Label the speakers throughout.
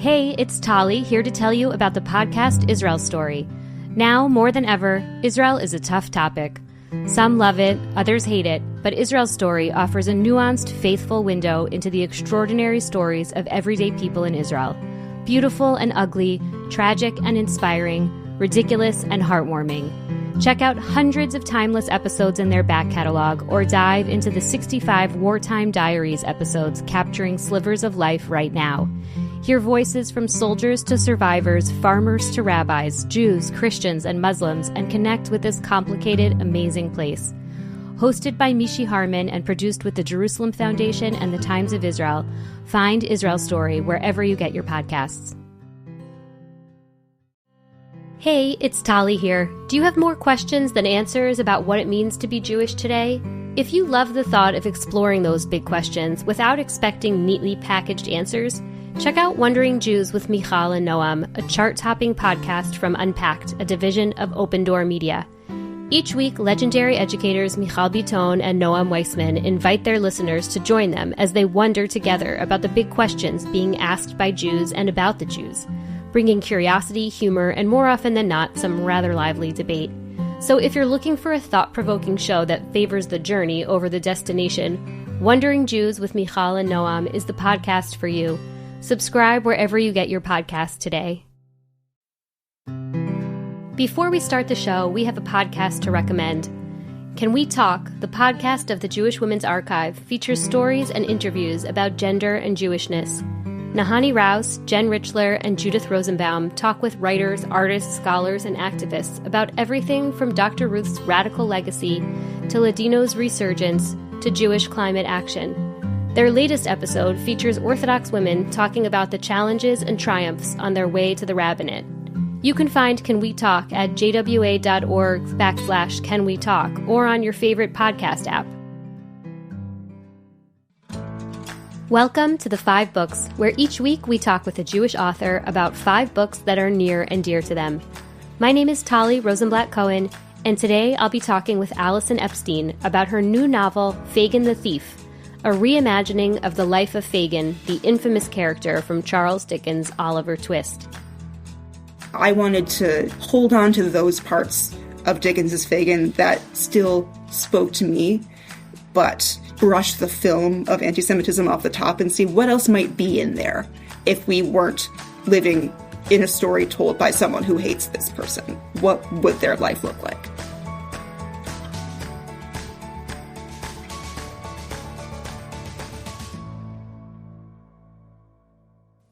Speaker 1: Hey, it's Tali, here to tell you about the podcast Israel Story. Now, more than ever, Israel is a tough topic. Some love it, others hate it, but Israel Story offers a nuanced, faithful window into the extraordinary stories of everyday people in Israel. Beautiful and ugly, tragic and inspiring, ridiculous and heartwarming. Check out hundreds of timeless episodes in their back catalog, or dive into the 65 Wartime Diaries episodes capturing slivers of life right now. Hear voices from soldiers to survivors, farmers to rabbis, Jews, Christians, and Muslims, and connect with this complicated, amazing place. Hosted by Mishi Harman and produced with the Jerusalem Foundation and the Times of Israel, find Israel Story wherever you get your podcasts. Hey, it's Tali here. Do you have more questions than answers about what it means to be Jewish today? If you love the thought of exploring those big questions without expecting neatly packaged answers, check out Wondering Jews with Michal and Noam, a chart-topping podcast from Unpacked, a division of Open Door Media. Each week, legendary educators Michal Biton and Noam Weissman invite their listeners to join them as they wonder together about the big questions being asked by Jews and about the Jews, bringing curiosity, humor, and more often than not, some rather lively debate. So if you're looking for a thought-provoking show that favors the journey over the destination, Wondering Jews with Michal and Noam is the podcast for you. Subscribe wherever you get your podcasts today. Before we start the show, we have a podcast to recommend. Can We Talk, the podcast of the Jewish Women's Archive, features stories and interviews about gender and Jewishness. Nahani Rouse, Jen Richler, and Judith Rosenbaum talk with writers, artists, scholars, and activists about everything from Dr. Ruth's radical legacy to Ladino's resurgence to Jewish climate action. Their latest episode features Orthodox women talking about the challenges and triumphs on their way to the rabbinate. You can find Can We Talk at jwa.org/Can We Talk or on your favorite podcast app. Welcome to The 5 Books, where each week we talk with a Jewish author about 5 books that are near and dear to them. My name is Tali Rosenblatt-Cohen, and today I'll be talking with Allison Epstein about her new novel, Fagin the Thief, a reimagining of the life of Fagin, the infamous character from Charles Dickens' Oliver Twist.
Speaker 2: I wanted to hold on to those parts of Dickens' Fagin that still spoke to me, but brush the film of anti-Semitism off the top and see what else might be in there if we weren't living in a story told by someone who hates this person. What would their life look like?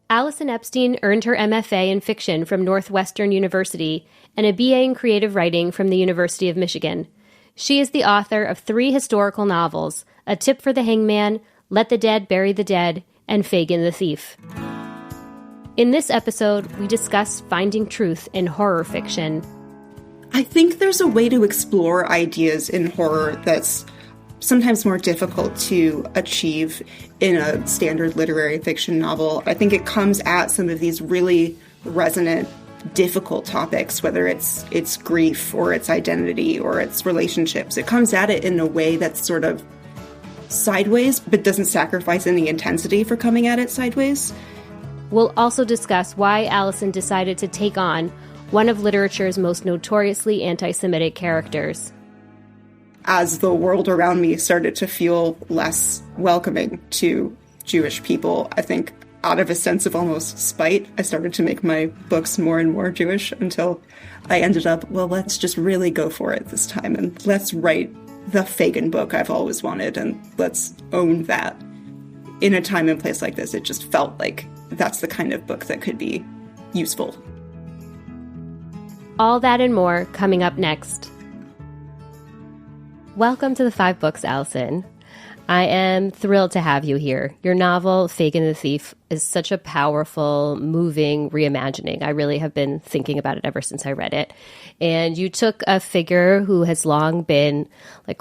Speaker 1: Allison Epstein earned her MFA in fiction from Northwestern University and a BA in creative writing from the University of Michigan. She is the author of 3 historical novels, A Tip for the Hangman, Let the Dead Bury the Dead, and Fagin the Thief. In this episode, we discuss finding truth in horror fiction.
Speaker 2: I think there's a way to explore ideas in horror that's sometimes more difficult to achieve in a standard literary fiction novel. I think it comes at some of these really resonant, difficult topics, whether it's grief or its identity or its relationships. It comes at it in a way that's sort of sideways, but doesn't sacrifice any intensity for coming at it sideways.
Speaker 1: We'll also discuss why Allison decided to take on one of literature's most notoriously anti-Semitic characters.
Speaker 2: As the world around me started to feel less welcoming to Jewish people, I think out of a sense of almost spite, I started to make my books more and more Jewish until I ended up, well, let's just really go for it this time and let's write the Fagin book I've always wanted and let's own that. In a time and place like this, it just felt like that's the kind of book that could be useful.
Speaker 1: All that and more coming up next. Welcome to The 5 Books, Allison. I am thrilled to have you here. Your novel, Fagin the Thief, is such a powerful, moving reimagining. I really have been thinking about it ever since I read it. And you took a figure who has long been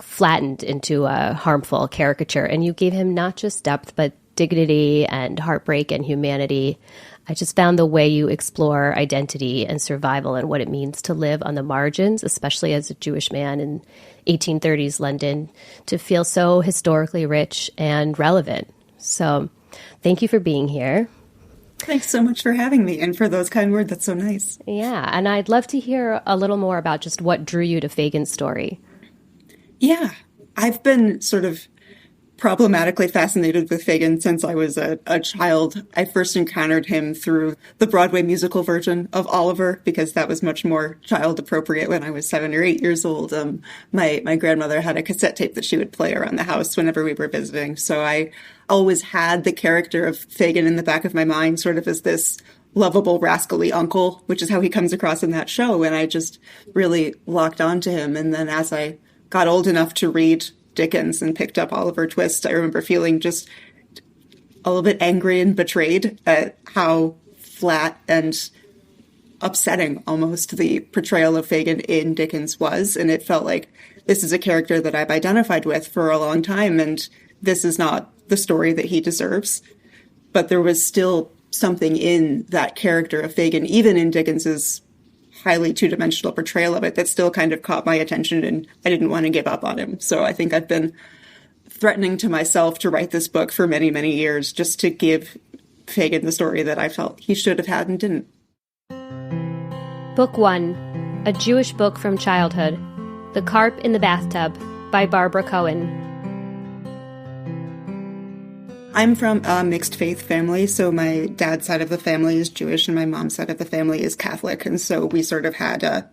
Speaker 1: flattened into a harmful caricature, and you gave him not just depth, but dignity and heartbreak and humanity. I just found the way you explore identity and survival and what it means to live on the margins, especially as a Jewish man in 1830s London, to feel so historically rich and relevant. So thank you for being here.
Speaker 2: Thanks so much for having me and for those kind words. That's so nice.
Speaker 1: Yeah, and I'd love to hear a little more about just what drew you to Fagin's story.
Speaker 2: Yeah, I've been sort of problematically fascinated with Fagin since I was a child. I first encountered him through the Broadway musical version of Oliver, because that was much more child appropriate when I was 7 or 8 years old. My grandmother had a cassette tape that she would play around the house whenever we were visiting. So I always had the character of Fagin in the back of my mind, sort of as this lovable, rascally uncle, which is how he comes across in that show. And I just really locked onto him. And then as I got old enough to read Dickens and picked up Oliver Twist, I remember feeling just a little bit angry and betrayed at how flat and upsetting almost the portrayal of Fagin in Dickens was. And it felt like this is a character that I've identified with for a long time, and this is not the story that he deserves. But there was still something in that character of Fagin, even in Dickens's highly two-dimensional portrayal of it, that still kind of caught my attention, and I didn't want to give up on him. So I think I've been threatening to myself to write this book for many, many years, just to give Fagin the story that I felt he should have had and didn't.
Speaker 1: Book 1, A Jewish Book from Childhood, The Carp in the Bathtub by Barbara Cohen.
Speaker 2: I'm from a mixed faith family, so my dad's side of the family is Jewish and my mom's side of the family is Catholic. And so we sort of had a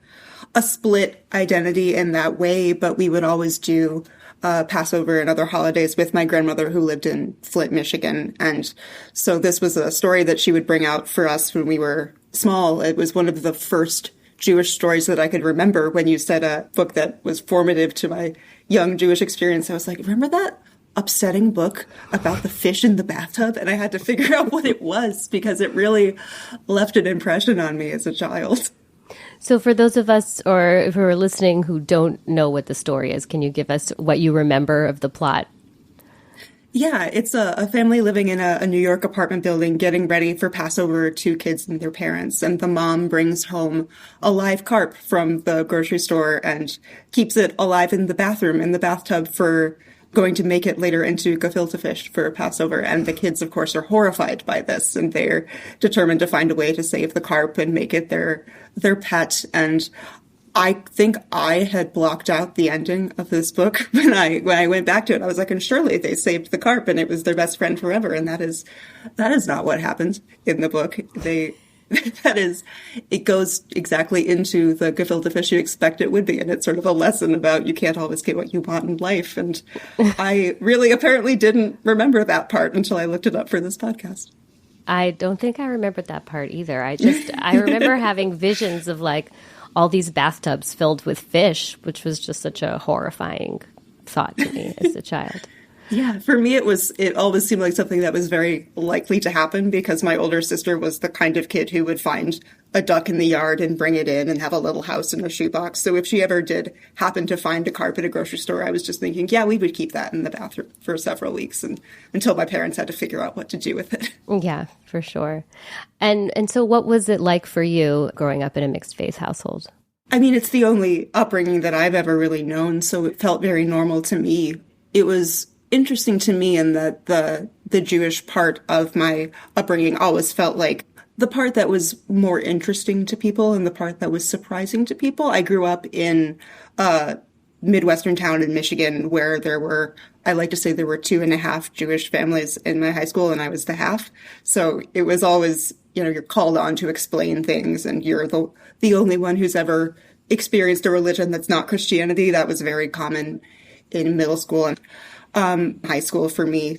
Speaker 2: split identity in that way, but we would always do Passover and other holidays with my grandmother who lived in Flint, Michigan. And so this was a story that she would bring out for us when we were small. It was one of the first Jewish stories that I could remember. When you said a book that was formative to my young Jewish experience, I was like, remember that upsetting book about the fish in the bathtub? And I had to figure out what it was because it really left an impression on me as a child.
Speaker 1: So for those of us or who are listening who don't know what the story is, can you give us what you remember of the plot?
Speaker 2: Yeah, it's a family living in a New York apartment building getting ready for Passover, 2 kids and their parents. And the mom brings home a live carp from the grocery store and keeps it alive in the bathroom, in the bathtub, for going to make it later into gefilte fish for Passover. And the kids, of course, are horrified by this, and they're determined to find a way to save the carp and make it their pet. And I think I had blocked out the ending of this book when I went back to it. I was like, and surely they saved the carp and it was their best friend forever. And that is not what happened in the book. It goes exactly into the gefilte fish you expect it would be. And it's sort of a lesson about you can't always get what you want in life. And I really apparently didn't remember that part until I looked it up for this podcast.
Speaker 1: I don't think I remembered that part either. I remember having visions of like all these bathtubs filled with fish, which was just such a horrifying thought to me as a child.
Speaker 2: Yeah, for me, it always seemed like something that was very likely to happen because my older sister was the kind of kid who would find a duck in the yard and bring it in and have a little house in a shoebox. So if she ever did happen to find a carp at a grocery store, I was just thinking, yeah, we would keep that in the bathroom for several weeks and until my parents had to figure out what to do with it.
Speaker 1: Yeah, for sure. And so what was it like for you growing up in a mixed faith household?
Speaker 2: I mean, it's the only upbringing that I've ever really known, so it felt very normal to me. It was interesting to me in that the Jewish part of my upbringing always felt like the part that was more interesting to people and the part that was surprising to people. I grew up in a Midwestern town in Michigan where I like to say there were 2.5 Jewish families in my high school, and I was the half. So it was always, you're called on to explain things, and you're the only one who's ever experienced a religion that's not Christianity. That was very common in middle school and high school for me.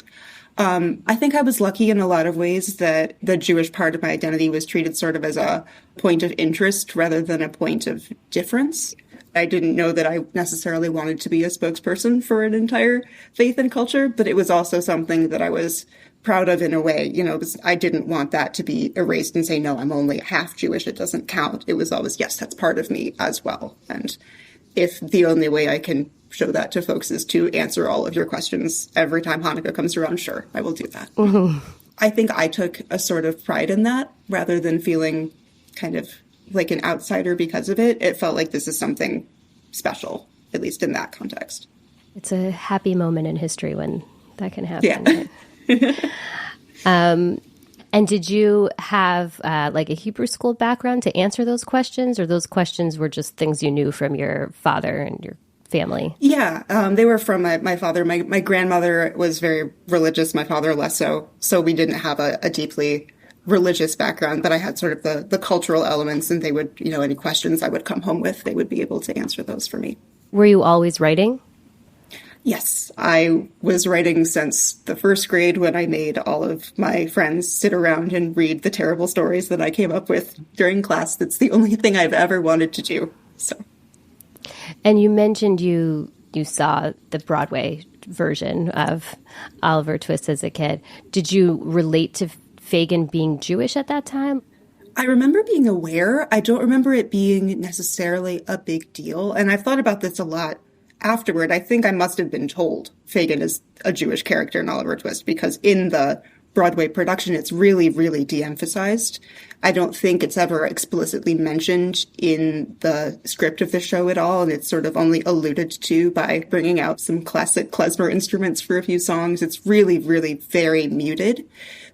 Speaker 2: I think I was lucky in a lot of ways that the Jewish part of my identity was treated sort of as a point of interest rather than a point of difference. I didn't know that I necessarily wanted to be a spokesperson for an entire faith and culture, but it was also something that I was proud of in a way. I didn't want that to be erased and say, no, I'm only half Jewish, it doesn't count. It was always, yes, that's part of me as well. And if the only way I can show that to folks is to answer all of your questions every time Hanukkah comes around, sure, I will do that. Mm-hmm. I think I took a sort of pride in that rather than feeling kind of like an outsider because of it. It felt like this is something special, at least in that context.
Speaker 1: It's a happy moment in history when that can happen. Yeah.
Speaker 3: And did you have like a Hebrew school background to answer those questions, or those questions were just things you knew from your father and your family?
Speaker 2: Yeah, they were from my father. My grandmother was very religious, my father less so. So we didn't have a deeply religious background, but I had sort of the cultural elements, and they would, any questions I would come home with, they would be able to answer those for me.
Speaker 3: Were you always writing?
Speaker 2: Yes, I was writing since the first grade, when I made all of my friends sit around and read the terrible stories that I came up with during class. That's the only thing I've ever wanted to do. So.
Speaker 3: And you mentioned you saw the Broadway version of Oliver Twist as a kid. Did you relate to Fagin being Jewish at that time?
Speaker 2: I remember being aware. I don't remember it being necessarily a big deal. And I've thought about this a lot afterward. I think I must have been told Fagin is a Jewish character in Oliver Twist, because in the Broadway production, it's really, really de-emphasized. I don't think it's ever explicitly mentioned in the script of the show at all, and it's sort of only alluded to by bringing out some classic klezmer instruments for a few songs. It's really, really very muted.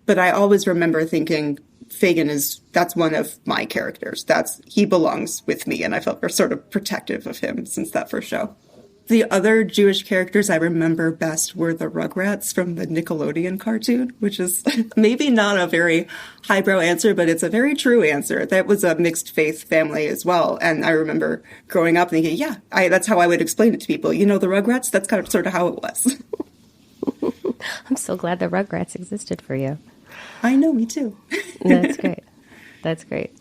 Speaker 2: But I always remember thinking Fagin that's one of my characters. He belongs with me, and I felt sort of protective of him since that first show. The other Jewish characters I remember best were the Rugrats from the Nickelodeon cartoon, which is maybe not a very highbrow answer, but it's a very true answer. That was a mixed faith family as well. And I remember growing up thinking, that's how I would explain it to people. The Rugrats, that's kind of sort of how it was.
Speaker 3: I'm so glad the Rugrats existed for you.
Speaker 2: I know, me too.
Speaker 3: That's great. That's great.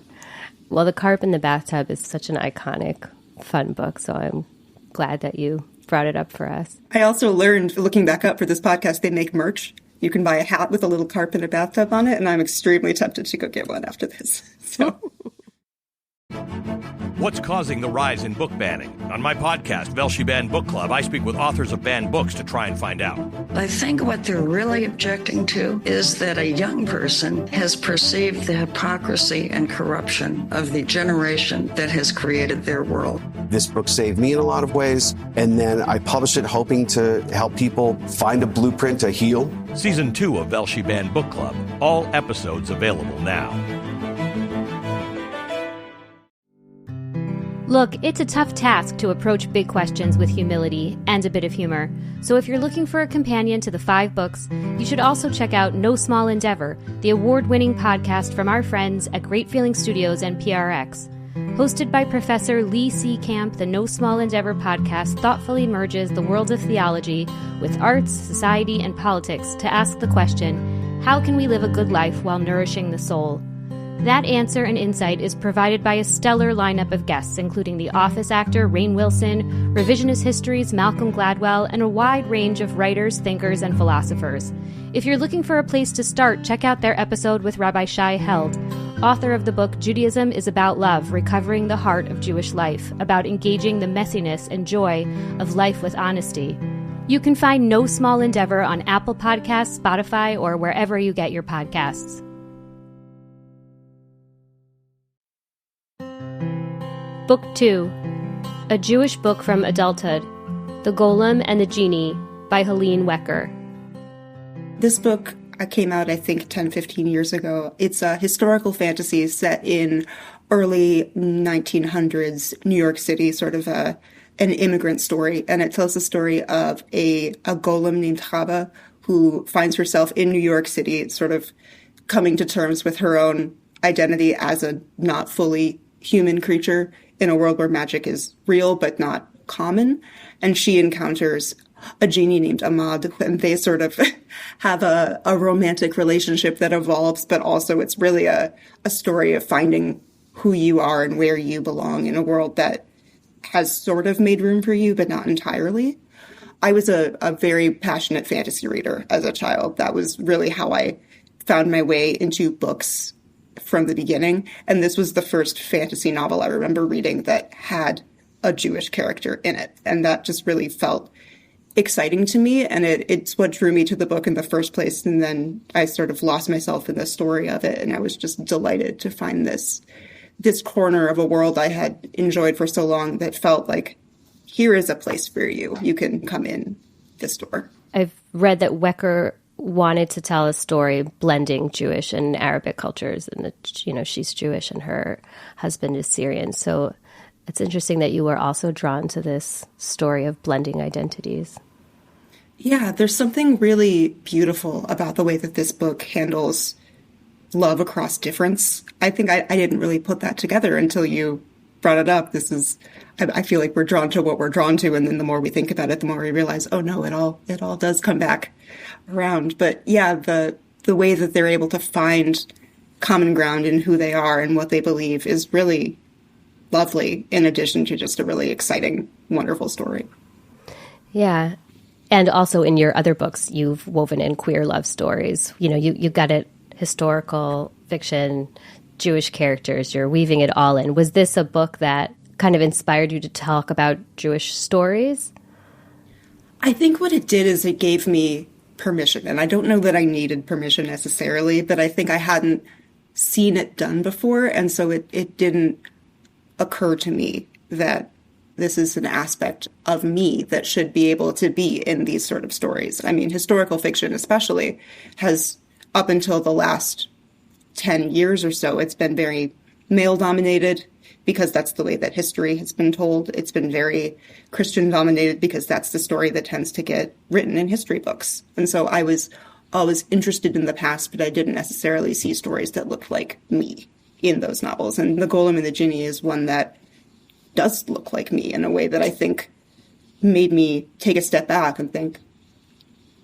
Speaker 3: Well, The Carp in the Bathtub is such an iconic, fun book, so I'm glad that you brought it up for us.
Speaker 2: I also learned, looking back up for this podcast, they make merch. You can buy a hat with a little carp in a bathtub on it, and I'm extremely tempted to go get one after this. So.
Speaker 4: What's causing the rise in book banning? On my podcast, Velshi Banned Book Club, I speak with authors of banned books to try and find out.
Speaker 5: I think what they're really objecting to is that a young person has perceived the hypocrisy and corruption of the generation that has created their world.
Speaker 6: This book saved me in a lot of ways, and then I published it hoping to help people find a blueprint to heal.
Speaker 4: Season 2 of Velshi Banned Book Club. All episodes available now.
Speaker 1: Look, it's a tough task to approach big questions with humility and a bit of humor. So if you're looking for a companion to the 5 books, you should also check out No Small Endeavor, the award-winning podcast from our friends at Great Feeling Studios and PRX. Hosted by Professor Lee C. Camp, the No Small Endeavor podcast thoughtfully merges the world of theology with arts, society, and politics to ask the question, how can we live a good life while nourishing the soul? That answer and insight is provided by a stellar lineup of guests, including The Office actor Rainn Wilson, Revisionist History's Malcolm Gladwell, and a wide range of writers, thinkers, and philosophers. If you're looking for a place to start, check out their episode with Rabbi Shai Held, author of the book Judaism is About Love, Recovering the Heart of Jewish Life, about engaging the messiness and joy of life with honesty. You can find No Small Endeavor on Apple Podcasts, Spotify, or wherever you get your podcasts. Book 2, A Jewish Book from Adulthood, The Golem and the Genie by Helene Wecker.
Speaker 2: This book came out, I think, 10, 15 years ago. It's a historical fantasy set in early 1900s New York City, sort of an immigrant story. And it tells the story of a golem named Chava who finds herself in New York City, sort of coming to terms with her own identity as a not fully human creature in a world where magic is real but not common. And she encounters a genie named Ahmad, and they sort of have a romantic relationship that evolves, but also it's really a story of finding who you are and where you belong in a world that has sort of made room for you, but not entirely. I was a very passionate fantasy reader as a child. That was really how I found my way into books from the beginning. And this was the first fantasy novel I remember reading that had a Jewish character in it. And that just really felt exciting to me. And it's what drew me to the book in the first place. And then I sort of lost myself in the story of it. And I was just delighted to find this corner of a world I had enjoyed for so long that felt like, here is a place for you. You can come in this door.
Speaker 3: I've read that Wecker wanted to tell a story blending Jewish and Arabic cultures, and she's Jewish and her husband is Syrian. So it's interesting that you were also drawn to this story of blending identities.
Speaker 2: Yeah, there's something really beautiful about the way that this book handles love across difference. I think I didn't really put that together until you brought it up. I feel like we're drawn to what we're drawn to, and then the more we think about it, the more we realize, oh no, it all does come back around. But yeah, the way that they're able to find common ground in who they are and what they believe is really lovely, in addition to just a really exciting, wonderful story.
Speaker 3: Yeah. And also in your other books, you've woven in queer love stories. You got it, historical fiction, Jewish characters, you're weaving it all in. Was this a book that kind of inspired you to talk about Jewish stories?
Speaker 2: I think what it did is it gave me permission. And I don't know that I needed permission necessarily, but I think I hadn't seen it done before. And so it didn't occur to me that this is an aspect of me that should be able to be in these sort of stories. I mean, historical fiction especially has, up until the last 10 years or so, it's been very male-dominated because that's the way that history has been told. It's been very Christian-dominated because that's the story that tends to get written in history books. And so I was always interested in the past, but I didn't necessarily see stories that looked like me in those novels. And The Golem and the Jinni is one that does look like me in a way that I think made me take a step back and think,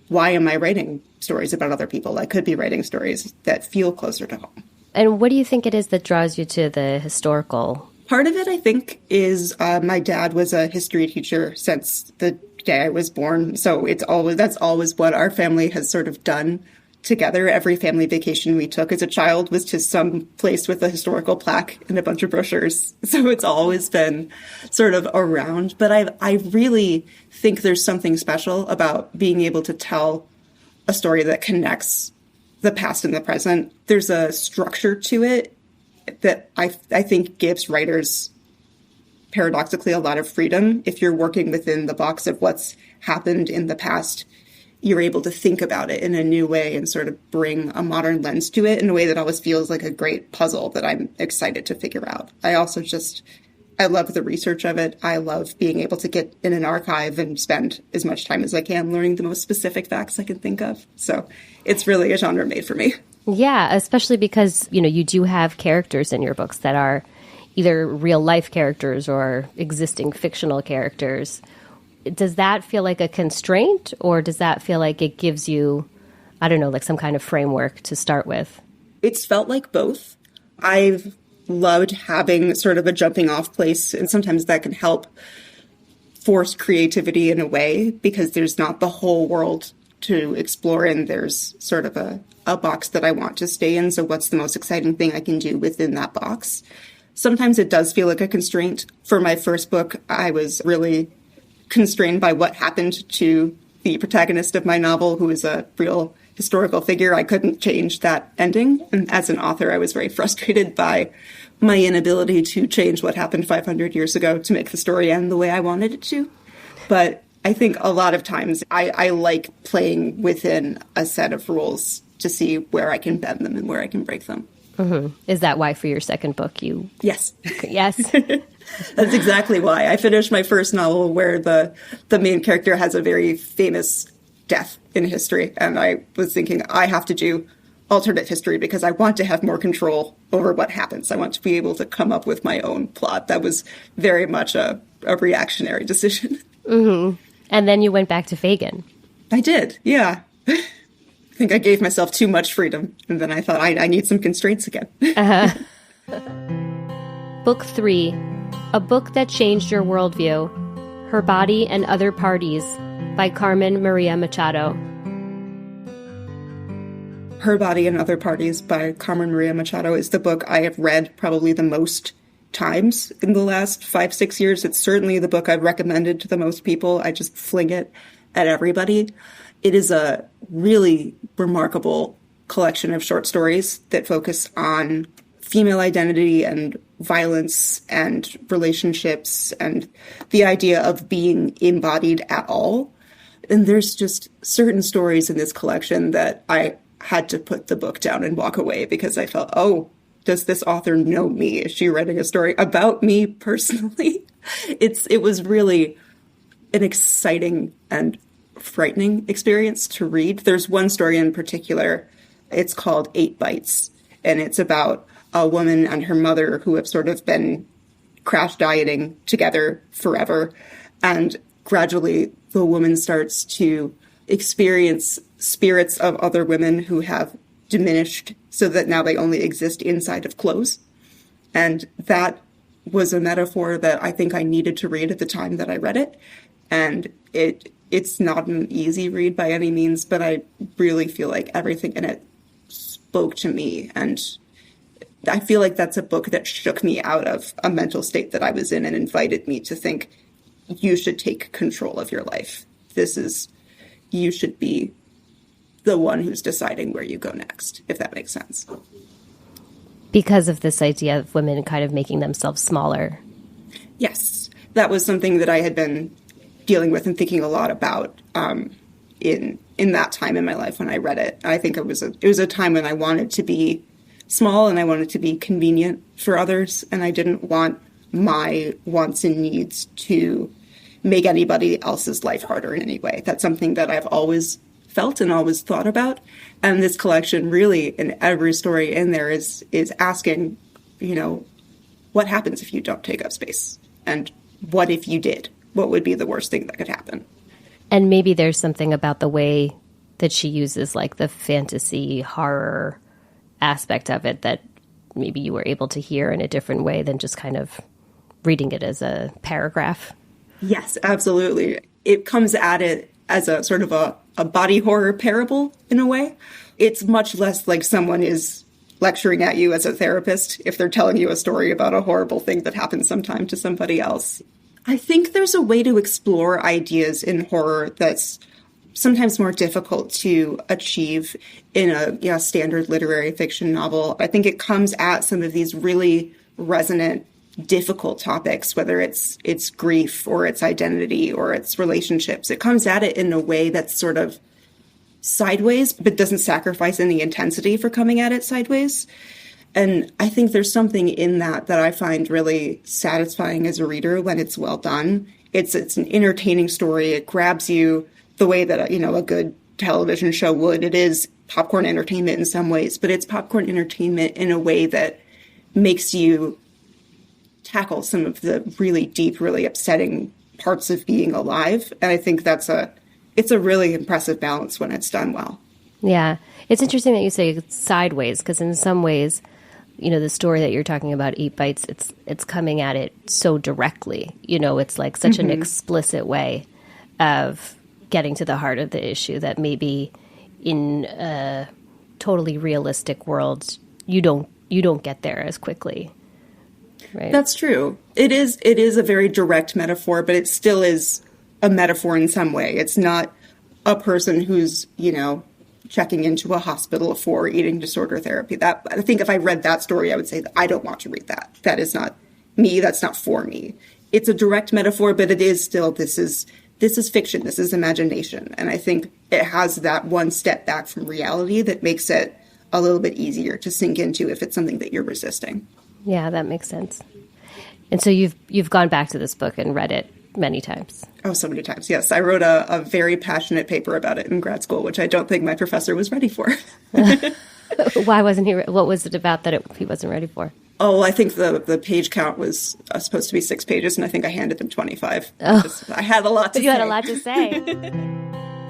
Speaker 2: why am I writing stories about other people? I could be writing stories that feel closer to home.
Speaker 3: And what do you think it is that draws you to the historical?
Speaker 2: Part of it, I think, is my dad was a history teacher since the day I was born. So that's always what our family has sort of done together. Every family vacation we took as a child was to some place with a historical plaque and a bunch of brochures. So it's always been sort of around. But I really think there's something special about being able to tell a story that connects the past and the present. There's a structure to it that I think gives writers, paradoxically, a lot of freedom. If you're working within the box of what's happened in the past, you're able to think about it in a new way and sort of bring a modern lens to it in a way that always feels like a great puzzle that I'm excited to figure out. I love the research of it. I love being able to get in an archive and spend as much time as I can learning the most specific facts I can think of. So it's really a genre made for me.
Speaker 3: Yeah, especially because, you do have characters in your books that are either real life characters or existing fictional characters. Does that feel like a constraint, or does that feel like it gives you, I don't know, like some kind of framework to start with?
Speaker 2: It's felt like both. I've loved having sort of a jumping off place, and sometimes that can help force creativity in a way because there's not the whole world to explore and there's sort of a box that I want to stay in. So what's the most exciting thing I can do within that box? Sometimes it does feel like a constraint. For my first book, I was really constrained by what happened to the protagonist of my novel, who is a real historical figure. I couldn't change that ending. And as an author, I was very frustrated by my inability to change what happened 500 years ago to make the story end the way I wanted it to. But I think a lot of times I like playing within a set of rules to see where I can bend them and where I can break them.
Speaker 3: Mm-hmm. Is that why for your second book you...
Speaker 2: Yes.
Speaker 3: Yes.
Speaker 2: That's exactly why. I finished my first novel where the main character has a very famous death in history. And I was thinking, I have to do alternate history because I want to have more control over what happens. I want to be able to come up with my own plot. That was very much a reactionary decision.
Speaker 3: Mm-hmm. And then you went back to Fagin.
Speaker 2: I did, yeah. I think I gave myself too much freedom. And then I thought, I need some constraints again.
Speaker 1: Book 3, A Book That Changed Your Worldview, Her Body and Other Parties by Carmen Maria Machado.
Speaker 2: Her Body and Other Parties by Carmen Maria Machado is the book I have read probably the most times in the last 5-6 years. It's certainly the book I've recommended to the most people. I just fling it at everybody. It is a really remarkable collection of short stories that focus on female identity and violence and relationships and the idea of being embodied at all. And there's just certain stories in this collection that I had to put the book down and walk away because I felt, oh, does this author know me? Is she writing a story about me personally? It was really an exciting and frightening experience to read. There's one story in particular. It's called 8 Bites, and it's about a woman and her mother who have sort of been crash dieting together forever. And gradually the woman starts to experience spirits of other women who have diminished so that now they only exist inside of clothes. And that was a metaphor that I think I needed to read at the time that I read it. And it's not an easy read by any means, but I really feel like everything in it spoke to me. And I feel like that's a book that shook me out of a mental state that I was in and invited me to think, you should take control of your life. You should be the one who's deciding where you go next, if that makes sense.
Speaker 3: Because of this idea of women kind of making themselves smaller.
Speaker 2: Yes, that was something that I had been dealing with and thinking a lot about in that time in my life when I read it. I think it was a time when I wanted to be small and I wanted to be convenient for others, and I didn't want my wants and needs to make anybody else's life harder in any way. That's something that I've always felt and always thought about. And this collection really, in every story in there, is asking, what happens if you don't take up space? And what if you did? What would be the worst thing that could happen?
Speaker 3: And maybe there's something about the way that she uses like the fantasy horror aspect of it that maybe you were able to hear in a different way than just kind of reading it as a paragraph.
Speaker 2: Yes, absolutely. It comes at it as a sort of a body horror parable in a way. It's much less like someone is lecturing at you as a therapist if they're telling you a story about a horrible thing that happened sometime to somebody else. I think there's a way to explore ideas in horror that's sometimes more difficult to achieve in a standard literary fiction novel. I think it comes at some of these really resonant, difficult topics, whether it's grief or it's identity or it's relationships. It comes at it in a way that's sort of sideways, but doesn't sacrifice any intensity for coming at it sideways. And I think there's something in that I find really satisfying as a reader when it's well done. It's an entertaining story. It grabs you the way that, a good television show would. It is popcorn entertainment in some ways, but it's popcorn entertainment in a way that makes you tackle some of the really deep, really upsetting parts of being alive. And I think it's a really impressive balance when it's done well.
Speaker 3: Yeah. It's interesting that you say it's sideways, because in some ways, the story that you're talking about, 8 Bites, it's coming at it so directly. It's like such an explicit way of getting to the heart of the issue that maybe in a totally realistic world, you don't get there as quickly. Right? That's
Speaker 2: true. It is a very direct metaphor, but it still is a metaphor in some way. It's not a person who's, checking into a hospital for eating disorder therapy. That, I think if I read that story, I would say that I don't want to read that. That is not me. That's not for me. It's a direct metaphor, but it is still, this is fiction. This is imagination. And I think it has that one step back from reality that makes it a little bit easier to sink into if it's something that you're resisting.
Speaker 3: Yeah, that makes sense. And so you've gone back to this book and read it many times.
Speaker 2: Oh, so many times. Yes. I wrote a very passionate paper about it in grad school, which I don't think my professor was ready for.
Speaker 3: Why wasn't he? What was it about that he wasn't ready for?
Speaker 2: Oh, I think the page count was supposed to be 6 pages, and I think I handed them 25. Oh. I had a lot to say.
Speaker 3: You had a lot to say.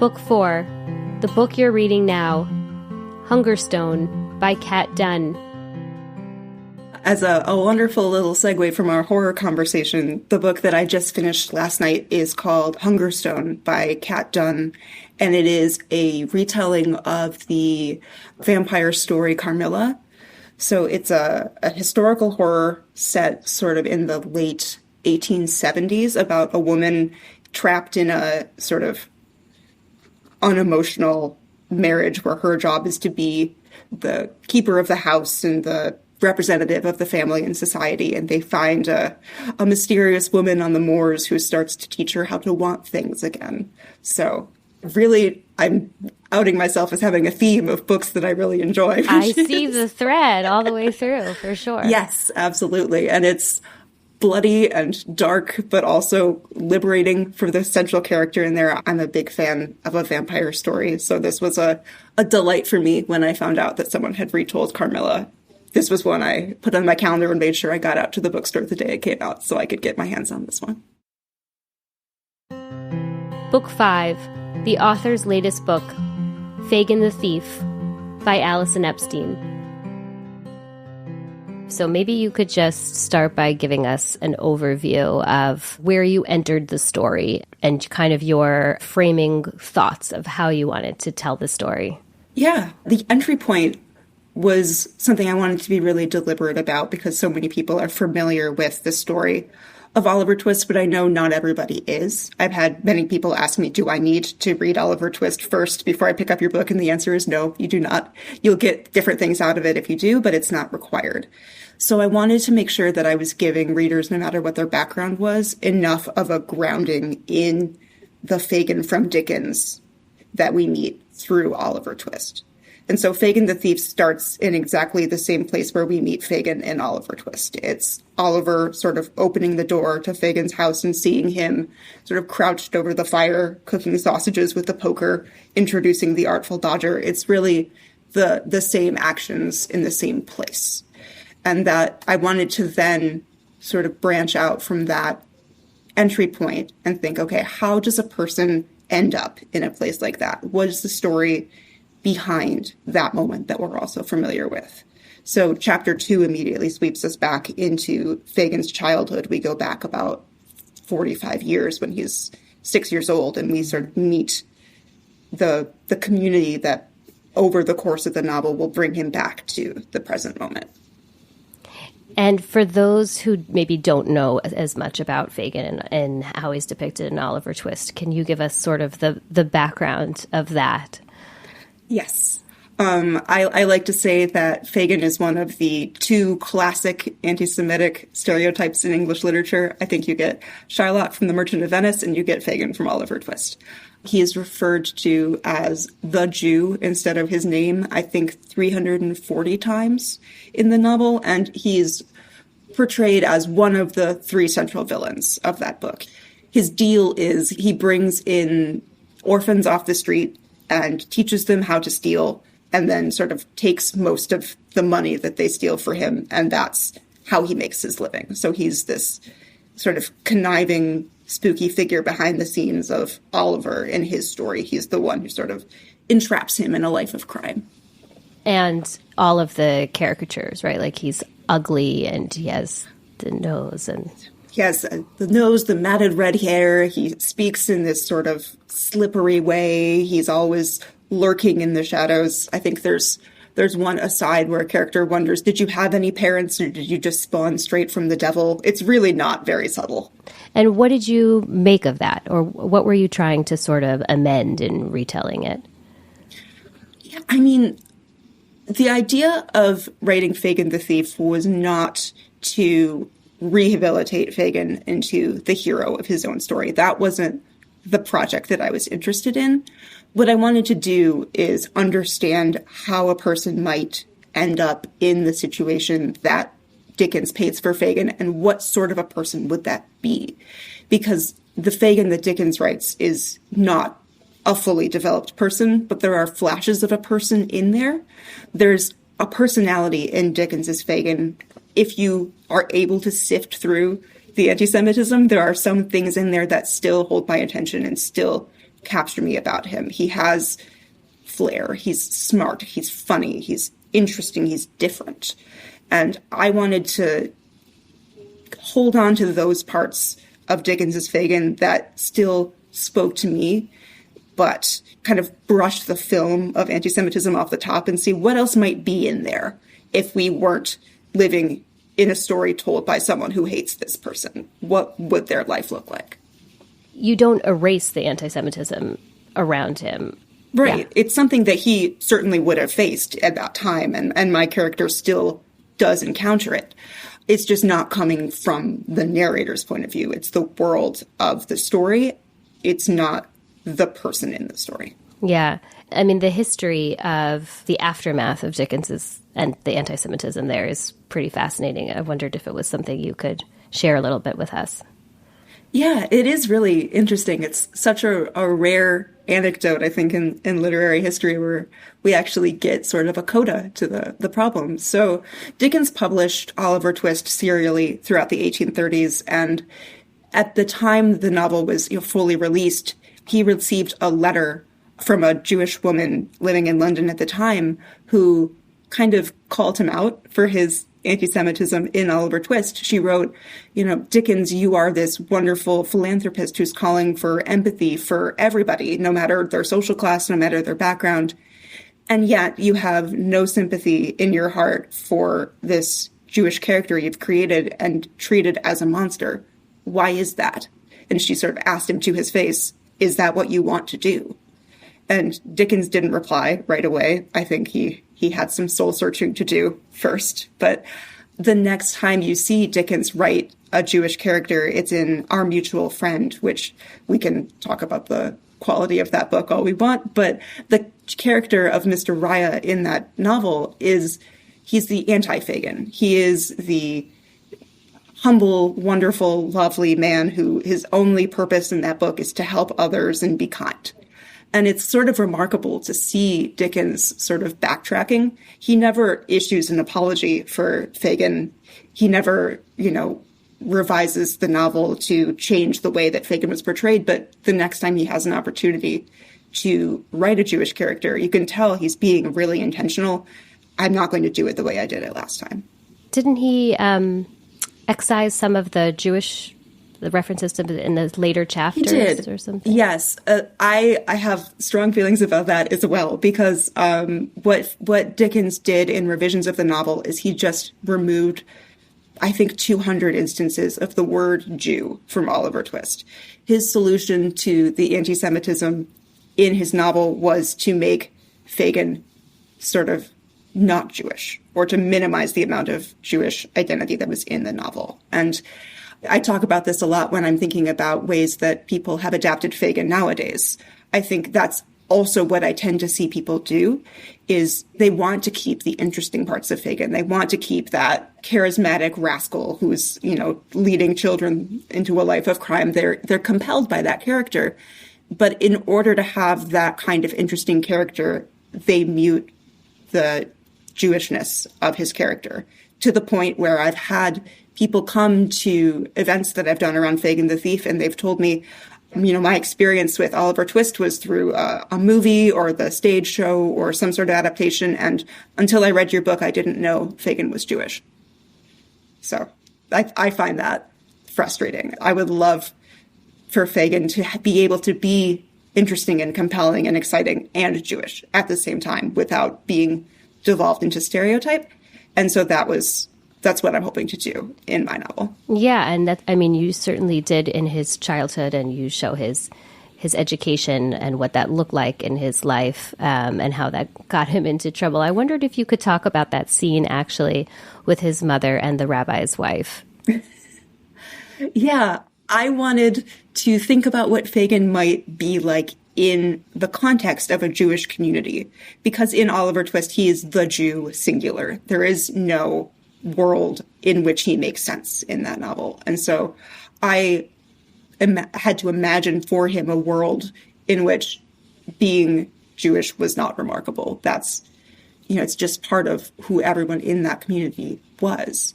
Speaker 3: Book 4, the book you're reading now, Hungerstone by Kat Dunn.
Speaker 2: As a wonderful little segue from our horror conversation, the book that I just finished last night is called Hungerstone by Kat Dunn, and it is a retelling of the vampire story Carmilla. So it's a historical horror set sort of in the late 1870s about a woman trapped in a sort of unemotional marriage where her job is to be the keeper of the house and the representative of the family in society, and they find a mysterious woman on the moors who starts to teach her how to want things again. So really, I'm outing myself as having a theme of books that I really enjoy.
Speaker 3: I see the thread all the way through, for sure.
Speaker 2: Yes, absolutely. And it's bloody and dark, but also liberating for the central character in there. I'm a big fan of a vampire story, so this was a delight for me when I found out that someone had retold Carmilla. This was one I put on my calendar and made sure I got out to the bookstore the day it came out so I could get my hands on this one.
Speaker 3: Book 5, the author's latest book, Fagin the Thief, by Allison Epstein. So maybe you could just start by giving us an overview of where you entered the story and kind of your framing thoughts of how you wanted to tell the story.
Speaker 2: Yeah, the entry point was something I wanted to be really deliberate about because so many people are familiar with the story of Oliver Twist, but I know not everybody is. I've had many people ask me, do I need to read Oliver Twist first before I pick up your book? And the answer is no, you do not. You'll get different things out of it if you do, but it's not required. So I wanted to make sure that I was giving readers, no matter what their background was, enough of a grounding in the Fagin from Dickens that we meet through Oliver Twist. And so Fagin the Thief starts in exactly the same place where we meet Fagin in Oliver Twist. It's Oliver sort of opening the door to Fagin's house and seeing him sort of crouched over the fire, cooking sausages with the poker, introducing the Artful Dodger. It's really the same actions in the same place. And that I wanted to then sort of branch out from that entry point and think, okay, how does a person end up in a place like that? What is the story behind that moment that we're also familiar with? So chapter 2 immediately sweeps us back into Fagin's childhood. We go back about 45 years when he's 6 years old, and we sort of meet the community that over the course of the novel will bring him back to the present moment.
Speaker 3: And for those who maybe don't know as much about Fagin and how he's depicted in Oliver Twist, can you give us sort of the background of that?
Speaker 2: Yes. I like to say that Fagin is one of the two classic anti-Semitic stereotypes in English literature. I think you get Shylock from The Merchant of Venice and you get Fagin from Oliver Twist. He is referred to as the Jew instead of his name, I think 340 times in the novel, and he's portrayed as one of the three central villains of that book. His deal is he brings in orphans off the street and teaches them how to steal, and then sort of takes most of the money that they steal for him, and that's how he makes his living. So he's this sort of conniving, spooky figure behind the scenes of Oliver in his story. He's the one who sort of entraps him in a life of crime.
Speaker 3: And all of the caricatures, right? Like he's ugly and he has the nose and...
Speaker 2: He has the nose, the matted red hair. He speaks in this sort of slippery way. He's always lurking in the shadows. I think there's one aside where a character wonders, did you have any parents or did you just spawn straight from the devil? It's really not very subtle.
Speaker 3: And what did you make of that? Or what were you trying to sort of amend in retelling it?
Speaker 2: Yeah, I mean, the idea of writing Fagin the Thief was not to rehabilitate Fagin into the hero of his own story. That wasn't the project that I was interested in. What I wanted to do is understand how a person might end up in the situation that Dickens paints for Fagin, and what sort of a person would that be? Because the Fagin that Dickens writes is not a fully developed person, but there are flashes of a person in there. There's a personality in Dickens's Fagin. If you are able to sift through the anti-Semitism, there are some things in there that still hold my attention and still capture me about him. He has flair. He's smart. He's funny. He's interesting. He's different. And I wanted to hold on to those parts of Dickens's Fagin that still spoke to me, but kind of brush the film of anti-Semitism off the top and see what else might be in there if we weren't living in a story told by someone who hates this person. What would their life look like?
Speaker 3: You don't erase the anti-Semitism around him.
Speaker 2: Right.
Speaker 3: Yeah.
Speaker 2: It's something that he certainly would have faced at that time, and my character still does encounter it. It's just not coming from the narrator's point of view. It's the world of the story. It's not the person in the story.
Speaker 3: Yeah. I mean, the history of the aftermath of Dickens's and the anti-Semitism there is pretty fascinating. I wondered if it was something you could share a little bit with us.
Speaker 2: Yeah, it is really interesting. It's such a rare anecdote, I think, in literary history where we actually get sort of a coda to the problem. So Dickens published Oliver Twist serially throughout the 1830s, and at the time the novel was fully released, he received a letter from a Jewish woman living in London at the time who kind of called him out for his anti-Semitism in Oliver Twist. She wrote, Dickens, you are this wonderful philanthropist who's calling for empathy for everybody, no matter their social class, no matter their background. And yet you have no sympathy in your heart for this Jewish character you've created and treated as a monster. Why is that? And she sort of asked him to his face, is that what you want to do? And Dickens didn't reply right away. I think he had some soul searching to do first. But the next time you see Dickens write a Jewish character, it's in Our Mutual Friend, which we can talk about the quality of that book all we want. But the character of Mr. Raya in that novel he's the anti-Fagin. He is the humble, wonderful, lovely man who his only purpose in that book is to help others and be kind. And it's sort of remarkable to see Dickens sort of backtracking. He never issues an apology for Fagin. He never, revises the novel to change the way that Fagin was portrayed. But the next time he has an opportunity to write a Jewish character, you can tell he's being really intentional. I'm not going to do it the way I did it last time.
Speaker 3: Didn't he excise some of the Jewish the references to in the later chapters?
Speaker 2: He did.
Speaker 3: Or something?
Speaker 2: Yes. I have strong feelings about that as well, because what Dickens did in revisions of the novel is he just removed, I think, 200 instances of the word Jew from Oliver Twist. His solution to the anti-Semitism in his novel was to make Fagin sort of not Jewish, or to minimize the amount of Jewish identity that was in the novel. And I talk about this a lot when I'm thinking about ways that people have adapted Fagin nowadays. I think that's also what I tend to see people do, is they want to keep the interesting parts of Fagin. They want to keep that charismatic rascal who's, leading children into a life of crime. They're compelled by that character. But in order to have that kind of interesting character, they mute the Jewishness of his character, to the point where I've had people come to events that I've done around Fagin the Thief, and they've told me, my experience with Oliver Twist was through a movie or the stage show or some sort of adaptation, and until I read your book, I didn't know Fagin was Jewish. So I find that frustrating. I would love for Fagin to be able to be interesting and compelling and exciting and Jewish at the same time without being devolved into stereotype. And so that's what I'm hoping to do in my novel.
Speaker 3: Yeah, and you certainly did in his childhood, and you show his education and what that looked like in his life, and how that got him into trouble. I wondered if you could talk about that scene actually with his mother and the rabbi's wife.
Speaker 2: Yeah, I wanted to think about what Fagin might be like in the context of a Jewish community, because in Oliver Twist, he is the Jew singular. There is no world in which he makes sense in that novel. And so I had to imagine for him a world in which being Jewish was not remarkable. That's, it's just part of who everyone in that community was.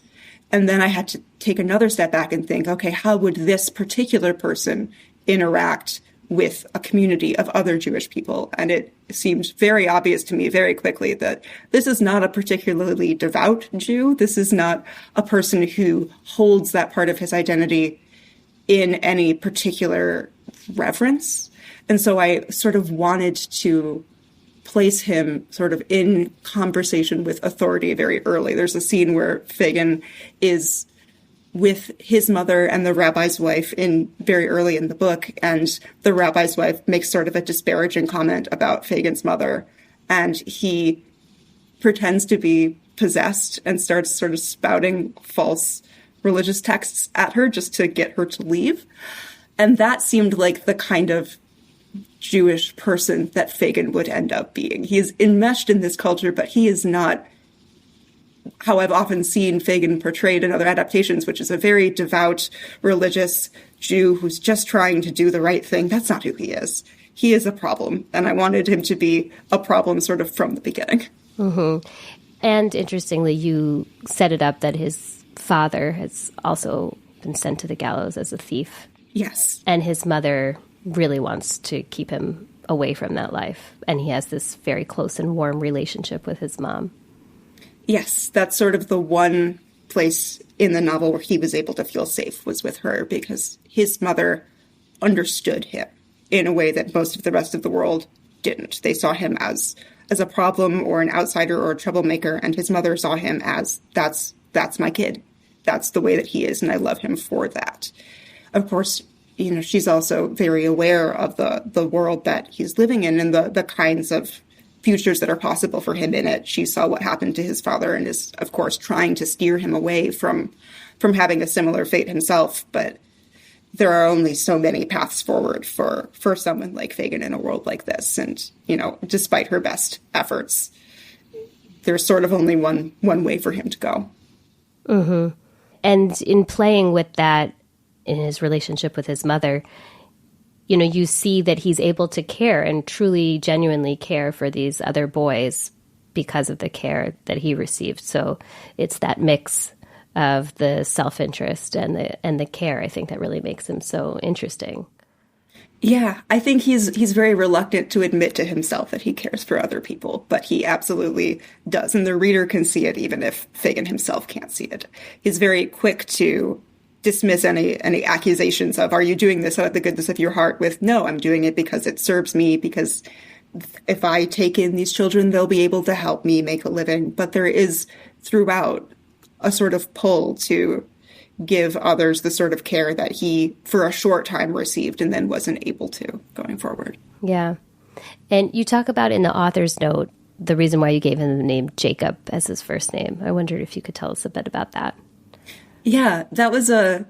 Speaker 2: And then I had to take another step back and think, okay, how would this particular person interact with a community of other Jewish people? And it seemed very obvious to me very quickly that this is not a particularly devout Jew. This is not a person who holds that part of his identity in any particular reverence. And so I sort of wanted to place him sort of in conversation with authority very early. There's a scene where Fagin is with his mother and the rabbi's wife very early in the book, and the rabbi's wife makes sort of a disparaging comment about Fagin's mother, and he pretends to be possessed and starts sort of spouting false religious texts at her just to get her to leave. And that seemed like the kind of Jewish person that Fagin would end up being. He is enmeshed in this culture, but he is not how I've often seen Fagin portrayed in other adaptations, which is a very devout, religious Jew who's just trying to do the right thing. That's not who he is. He is a problem, and I wanted him to be a problem sort of from the beginning.
Speaker 3: Mm-hmm. And interestingly, you set it up that his father has also been sent to the gallows as a thief.
Speaker 2: Yes.
Speaker 3: And his mother really wants to keep him away from that life. And he has this very close and warm relationship with his mom.
Speaker 2: Yes, that's sort of the one place in the novel where he was able to feel safe was with her, because his mother understood him in a way that most of the rest of the world didn't. They saw him as a problem or an outsider or a troublemaker, and his mother saw him as, that's my kid. That's the way that he is, and I love him for that. Of course, you know, she's also very aware of the world that he's living in and the kinds of futures that are possible for him in it. She saw what happened to his father and is, of course, trying to steer him away from having a similar fate himself. But there are only so many paths forward for someone like Fagin in a world like this. And, you know, despite her best efforts, there's sort of only one way for him to go.
Speaker 3: Mm-hmm. And in playing with that, in his relationship with his mother, you know, you see that he's able to care and truly, genuinely care for these other boys because of the care that he received. So it's that mix of the self-interest and the care, I think, that really makes him so interesting.
Speaker 2: Yeah, I think he's very reluctant to admit to himself that he cares for other people, but he absolutely does. And the reader can see it even if Fagin himself can't see it. He's very quick to dismiss any accusations of, are you doing this out of the goodness of your heart, with, no, I'm doing it because it serves me, because if I take in these children, they'll be able to help me make a living. But there is throughout a sort of pull to give others the sort of care that he, for a short time, received and then wasn't able to going forward.
Speaker 3: Yeah. And you talk about in the author's note, the reason why you gave him the name Jacob as his first name. I wondered if you could tell us a bit about that.
Speaker 2: Yeah, that was a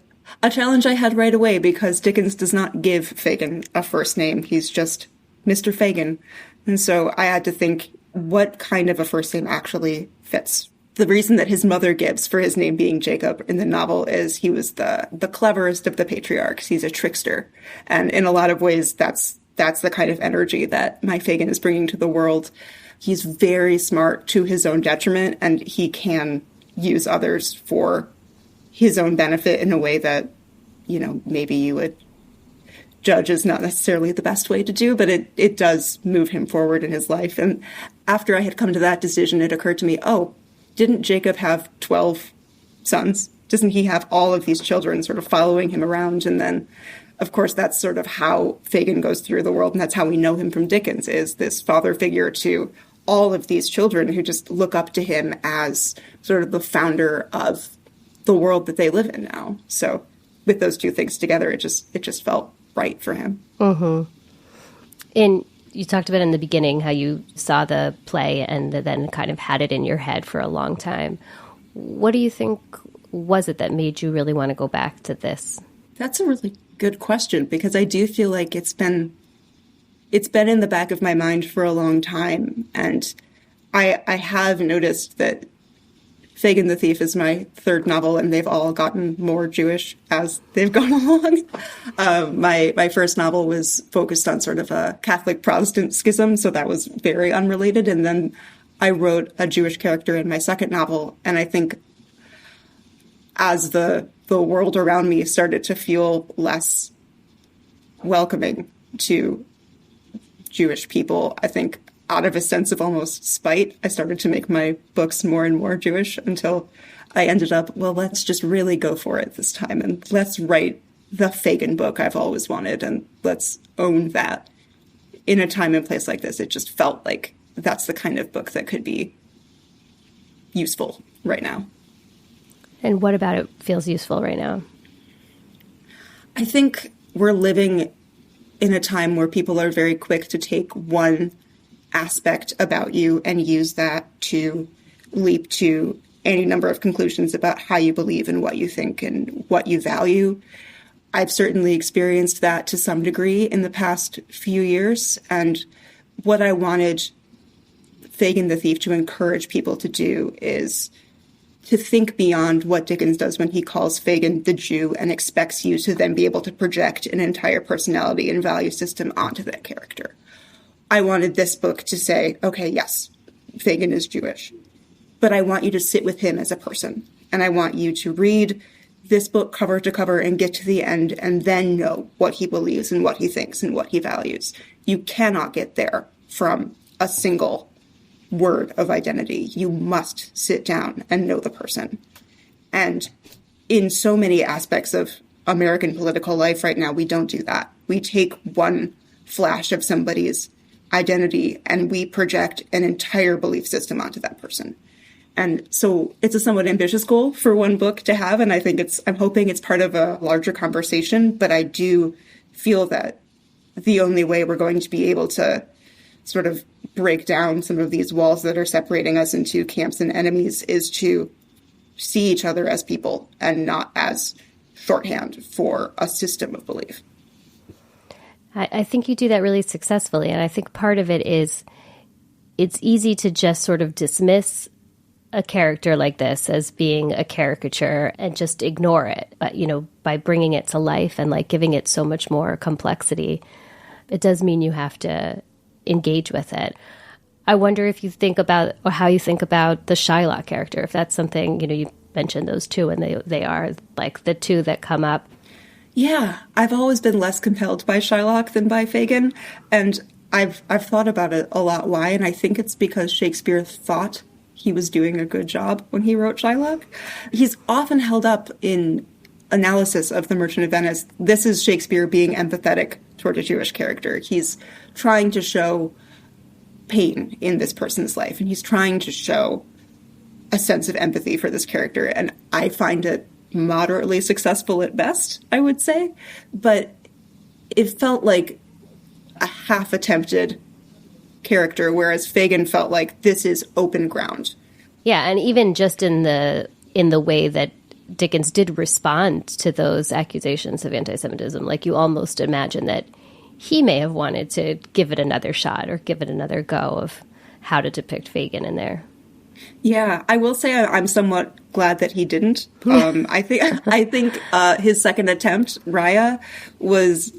Speaker 2: challenge I had right away, because Dickens does not give Fagin a first name. He's just Mr. Fagin. And so I had to think, what kind of a first name actually fits? The reason that his mother gives for his name being Jacob in the novel is he was the cleverest of the patriarchs. He's a trickster. And in a lot of ways, that's the kind of energy that my Fagin is bringing to the world. He's very smart to his own detriment, and he can use others for his own benefit in a way that, you know, maybe you would judge is not necessarily the best way to do, but it does move him forward in his life. And after I had come to that decision, it occurred to me, oh, didn't Jacob have 12 sons? Doesn't he have all of these children sort of following him around? And then, of course, that's sort of how Fagin goes through the world, and that's how we know him from Dickens, is this father figure to all of these children who just look up to him as sort of the founder of the world that they live in now. So with those two things together, it just felt right for him.
Speaker 3: Mm-hmm. And you talked about in the beginning how you saw the play and then kind of had it in your head for a long time. What do you think was it that made you really want to go back to this?
Speaker 2: That's a really good question, because I do feel like it's been in the back of my mind for a long time. And I have noticed that Fagin the Thief is my third novel, and they've all gotten more Jewish as they've gone along. My first novel was focused on sort of a Catholic-Protestant schism, so that was very unrelated. And then I wrote a Jewish character in my second novel, and I think as the world around me started to feel less welcoming to Jewish people, I think out of a sense of almost spite, I started to make my books more and more Jewish until I ended up, well, let's just really go for it this time, and let's write the Fagin book I've always wanted, and let's own that. In a time and place like this, it just felt like that's the kind of book that could be useful right now.
Speaker 3: And what about it feels useful right now?
Speaker 2: I think we're living in a time where people are very quick to take one aspect about you and use that to leap to any number of conclusions about how you believe and what you think and what you value. I've certainly experienced that to some degree in the past few years. And what I wanted Fagin the Thief to encourage people to do is to think beyond what Dickens does when he calls Fagin the Jew and expects you to then be able to project an entire personality and value system onto that character. I wanted this book to say, okay, yes, Fagin is Jewish, but I want you to sit with him as a person. And I want you to read this book cover to cover and get to the end and then know what he believes and what he thinks and what he values. You cannot get there from a single word of identity. You must sit down and know the person. And in so many aspects of American political life right now, we don't do that. We take one flash of somebody's identity and we project an entire belief system onto that person. And so it's a somewhat ambitious goal for one book to have. And I think I'm hoping it's part of a larger conversation, but I do feel that the only way we're going to be able to sort of break down some of these walls that are separating us into camps and enemies is to see each other as people and not as shorthand for a system of belief.
Speaker 3: I think you do that really successfully. And I think part of it is it's easy to just sort of dismiss a character like this as being a caricature and just ignore it. But, by bringing it to life and like giving it so much more complexity, it does mean you have to engage with it. I wonder if you think about, or how you think about the Shylock character, if that's something, you mentioned those two and they are like the two that come up.
Speaker 2: Yeah, I've always been less compelled by Shylock than by Fagin. And I've thought about it a lot why, and I think it's because Shakespeare thought he was doing a good job when he wrote Shylock. He's often held up in analysis of The Merchant of Venice. This is Shakespeare being empathetic toward a Jewish character. He's trying to show pain in this person's life, and he's trying to show a sense of empathy for this character. And I find it moderately successful at best, I would say. But it felt like a half-attempted character, whereas Fagin felt like this is open ground.
Speaker 3: Yeah, and even just in the way that Dickens did respond to those accusations of anti-Semitism, like you almost imagine that he may have wanted to give it another shot or give it another go of how to depict Fagin in there.
Speaker 2: Yeah, I will say I'm somewhat glad that he didn't. I think his second attempt, Raya, was...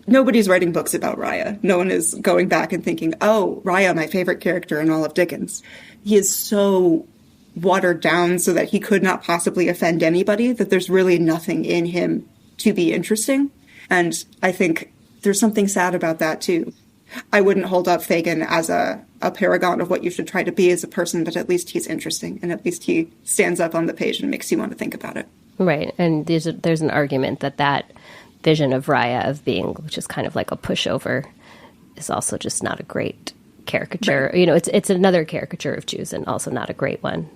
Speaker 2: Nobody's writing books about Raya. No one is going back and thinking, oh, Raya, my favorite character in all of Dickens. He is so watered down so that he could not possibly offend anybody, that there's really nothing in him to be interesting. And I think there's something sad about that, too. I wouldn't hold up Fagin as a paragon of what you should try to be as a person, but at least he's interesting, and at least he stands up on the page and makes you want to think about it. Right,
Speaker 3: and there's an argument that vision of Raya of being, which is kind of like a pushover, is also just not a great caricature. Right. It's another caricature of Jews and also not a great one.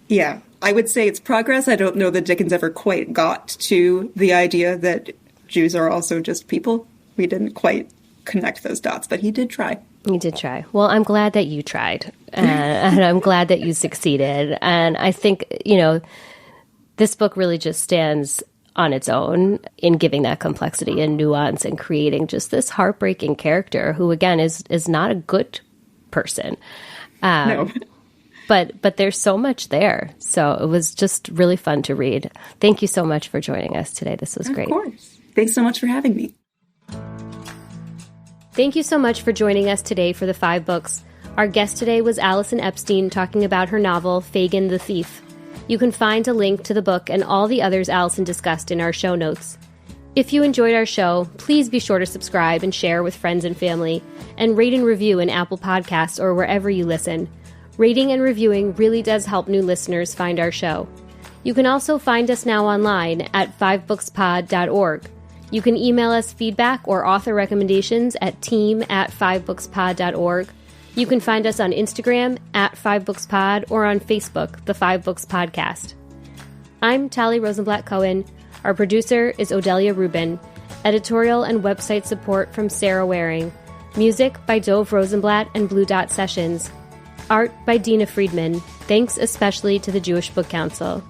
Speaker 2: Yeah, I would say it's progress. I don't know that Dickens ever quite got to the idea that Jews are also just people. We didn't quite connect those dots, but he did try.
Speaker 3: He did try. Well, I'm glad that you tried, and I'm glad that you succeeded. And I think, this book really just stands on its own in giving that complexity and nuance and creating just this heartbreaking character who, again, is not a good person.
Speaker 2: No.
Speaker 3: But there's so much there. So it was just really fun to read. Thank you so much for joining us today. This was great.
Speaker 2: Of course. Thanks so much for having me.
Speaker 1: Thank you so much for joining us today for the 5 books. Our guest today was Allison Epstein talking about her novel, Fagin the Thief. You can find a link to the book and all the others Allison discussed in our show notes. If you enjoyed our show, please be sure to subscribe and share with friends and family, and rate and review in Apple Podcasts or wherever you listen. Rating and reviewing really does help new listeners find our show. You can also find us now online at 5bookspod.org. You can email us feedback or author recommendations at team@5bookspod.org. You can find us on Instagram @5bookspod or on Facebook, The 5 Books Podcast. I'm Tali Rosenblatt-Cohen. Our producer is Odelia Rubin. Editorial and website support from Sarah Waring. Music by Dove Rosenblatt and Blue Dot Sessions. Art by Dina Friedman. Thanks especially to the Jewish Book Council.